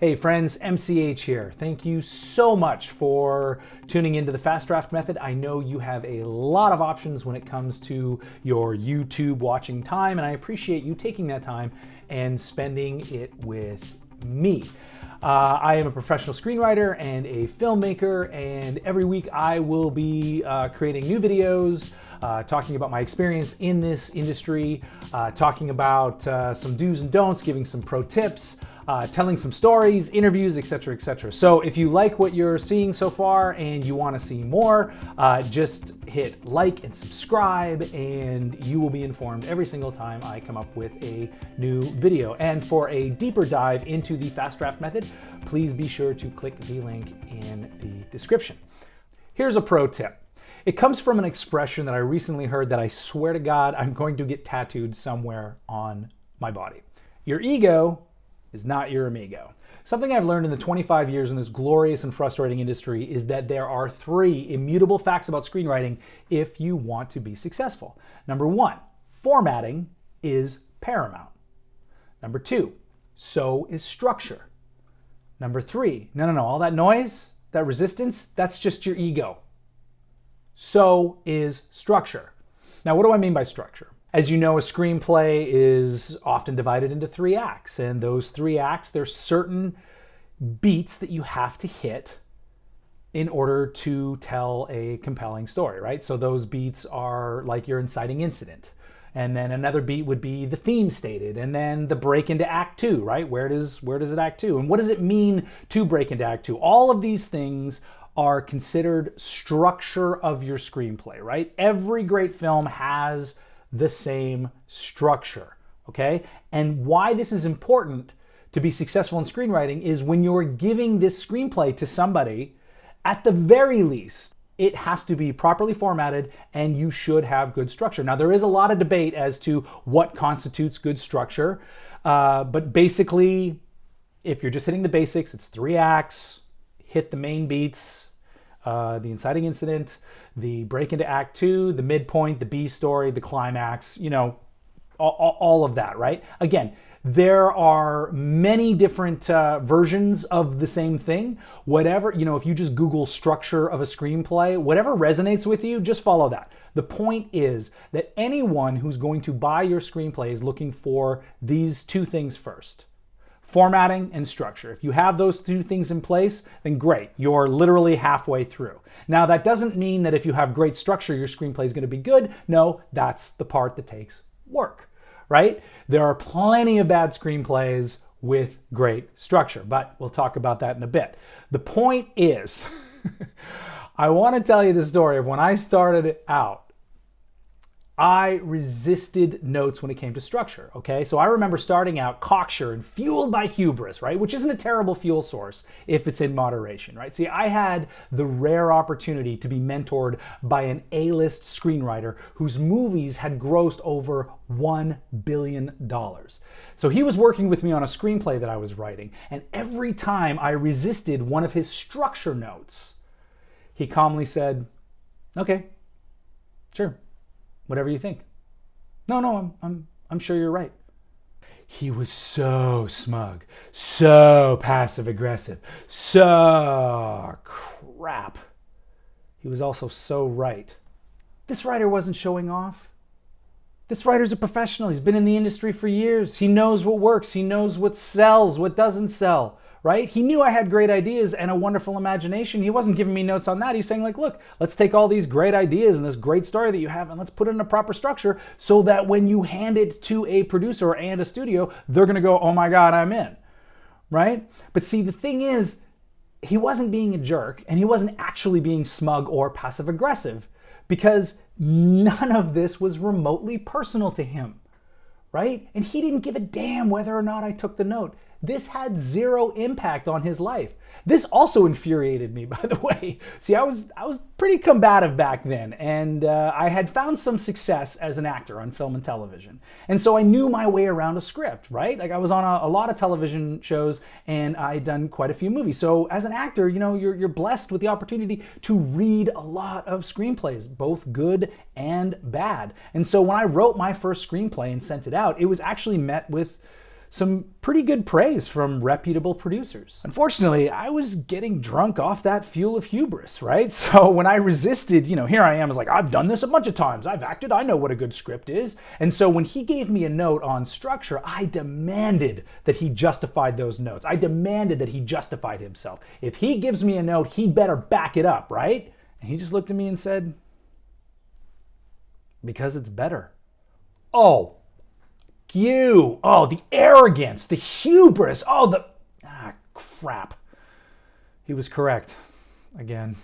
Hey friends, MCH here. Thank you so much for tuning into the Fast Draft Method. I know you have a lot of options when it comes to your YouTube watching time, and I appreciate you taking that time and spending it with me. I am a professional screenwriter and a filmmaker, and every week I will be creating new videos, talking about my experience in this industry, talking about some do's and don'ts, giving some pro tips, telling some stories, interviews, etc., etc. So if you like what you're seeing so far and you want to see more, just hit like and subscribe, and you will be informed every single time I come up with a new video. And for a deeper dive into the Fast Draft Method, please be sure to click the link in the description. Here's a pro tip. It comes from an expression that I recently heard that I swear to God I'm going to get tattooed somewhere on my body. Your ego is not your amigo. Something I've learned in the 25 years in this glorious and frustrating industry is that there are 3 immutable facts about screenwriting if you want to be successful. Number 1, formatting is paramount. Number 2, so is structure. Number 3, no, all that noise, that resistance, that's just your ego. So is structure. Now, what do I mean by structure? As you know, a screenplay is often divided into 3 acts, and those 3 acts, there's certain beats that you have to hit in order to tell a compelling story, right? So those beats are like your inciting incident. And then another beat would be the theme stated, and then the break into act 2, right? Where does it act 2? And what does it mean to break into act 2? All of these things are considered structure of your screenplay, right? Every great film has the same structure, okay? And why this is important to be successful in screenwriting is when you're giving this screenplay to somebody, at the very least, it has to be properly formatted and you should have good structure. Now, there is a lot of debate as to what constitutes good structure, but basically, if you're just hitting the basics, it's 3 acts, hit the main beats, the inciting incident, the break into act 2, the midpoint, the B story, the climax, you know, all of that, right? Again, there are many different versions of the same thing. Whatever, you know, if you just Google structure of a screenplay, whatever resonates with you, just follow that. The point is that anyone who's going to buy your screenplay is looking for these 2 things first. Formatting and structure. If you have those 2 things in place, then great. You're literally halfway through. Now, that doesn't mean that if you have great structure, your screenplay is going to be good. No, that's the part that takes work, right? There are plenty of bad screenplays with great structure, but we'll talk about that in a bit. The point is, I want to tell you the story of when I started out. I resisted notes when it came to structure, okay? So I remember starting out cocksure and fueled by hubris, right? Which isn't a terrible fuel source if it's in moderation, right? See, I had the rare opportunity to be mentored by an A-list screenwriter whose movies had grossed over $1 billion. So he was working with me on a screenplay that I was writing, and every time I resisted one of his structure notes, he calmly said, "Okay, sure. Whatever you think." No, I'm sure you're right. He was so smug, so passive aggressive, so crap. He was also so right. This writer wasn't showing off. This writer's a professional. He's been in the industry for years. He knows what works. He knows what sells, what doesn't sell, right? He knew I had great ideas and a wonderful imagination. He wasn't giving me notes on that. He was saying, like, look, let's take all these great ideas and this great story that you have and let's put it in a proper structure so that when you hand it to a producer and a studio, they're going to go, oh my God, I'm in, right? But see, the thing is, he wasn't being a jerk and he wasn't actually being smug or passive aggressive because none of this was remotely personal to him, right? And he didn't give a damn whether or not I took the note. This had 0 impact on his life. This also infuriated me, by the way. See, I was pretty combative back then, and I had found some success as an actor on film and television. And so I knew my way around a script, right? Like I was on a lot of television shows, and I'd done quite a few movies. So as an actor, you know, you're blessed with the opportunity to read a lot of screenplays, both good and bad. And so when I wrote my first screenplay and sent it out, it was actually met with some pretty good praise from reputable producers. Unfortunately, I was getting drunk off that fuel of hubris, right? So when I resisted, here I am, I was like, I've done this a bunch of times. I've acted. I know what a good script is. And so when he gave me a note on structure, I demanded that he justified those notes. I demanded that he justified himself. If he gives me a note, he better back it up, right? And he just looked at me and said, because it's better. Oh, the arrogance, the hubris, crap. He was correct again.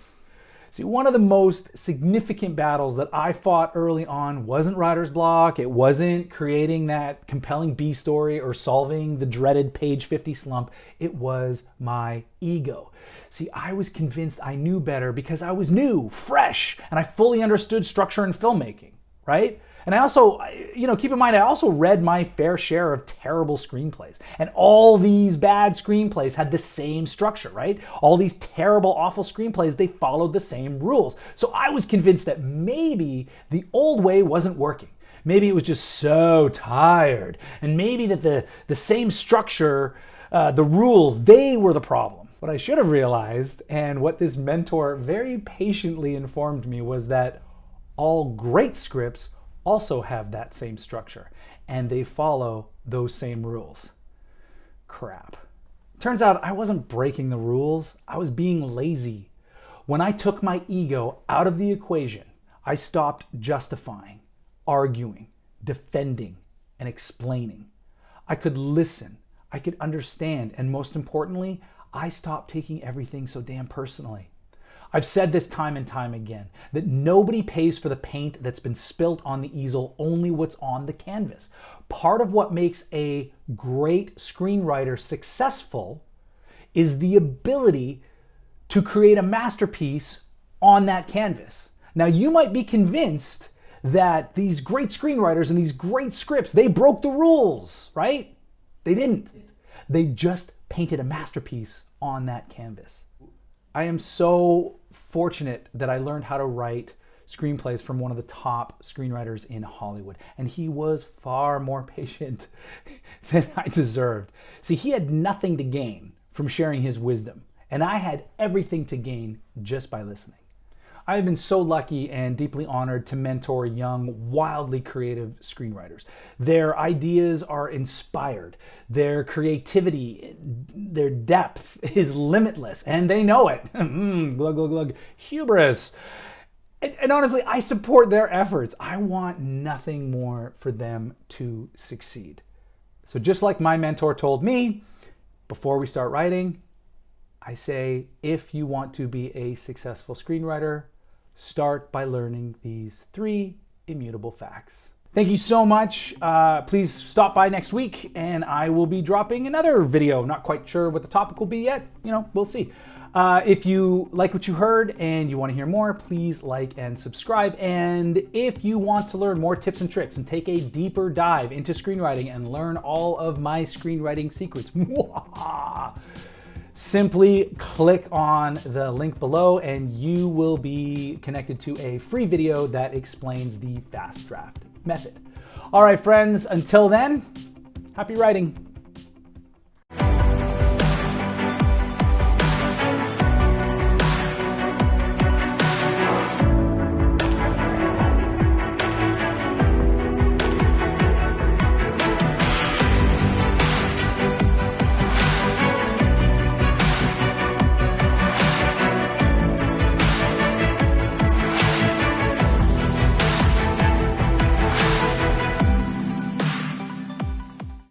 See, one of the most significant battles that I fought early on wasn't writer's block. It wasn't creating that compelling B story or solving the dreaded page 50 slump. It was my ego. See, I was convinced I knew better because I was new, fresh, and I fully understood structure and filmmaking, right? And I also, keep in mind, I also read my fair share of terrible screenplays. And all these bad screenplays had the same structure, right? All these terrible, awful screenplays, they followed the same rules. So I was convinced that maybe the old way wasn't working. Maybe it was just so tired. And maybe that the same structure, the rules, they were the problem. What I should have realized, and what this mentor very patiently informed me, was that all great scripts also have that same structure, and they follow those same rules. Crap. Turns out I wasn't breaking the rules, I was being lazy. When I took my ego out of the equation, I stopped justifying, arguing, defending, and explaining. I could listen, I could understand, and most importantly, I stopped taking everything so damn personally. I've said this time and time again, that nobody pays for the paint that's been spilt on the easel, only what's on the canvas. Part of what makes a great screenwriter successful is the ability to create a masterpiece on that canvas. Now, you might be convinced that these great screenwriters and these great scripts, they broke the rules, right? They didn't. They just painted a masterpiece on that canvas. I am so fortunate that I learned how to write screenplays from one of the top screenwriters in Hollywood, and he was far more patient than I deserved. See, he had nothing to gain from sharing his wisdom, and I had everything to gain just by listening. I have been so lucky and deeply honored to mentor young, wildly creative screenwriters. Their ideas are inspired. Their creativity, their depth is limitless, and they know it. Glug, glug, glug. Hubris. And honestly, I support their efforts. I want nothing more for them to succeed. So just like my mentor told me, before we start writing, I say, if you want to be a successful screenwriter, start by learning these 3 immutable facts. Thank you so much. Please stop by next week and I will be dropping another video. Not quite sure what the topic will be yet. We'll see. If you like what you heard and you want to hear more, please like and subscribe. And if you want to learn more tips and tricks and take a deeper dive into screenwriting and learn all of my screenwriting secrets, simply click on the link below and you will be connected to a free video that explains the fast draft method. All right, friends, until then, happy writing.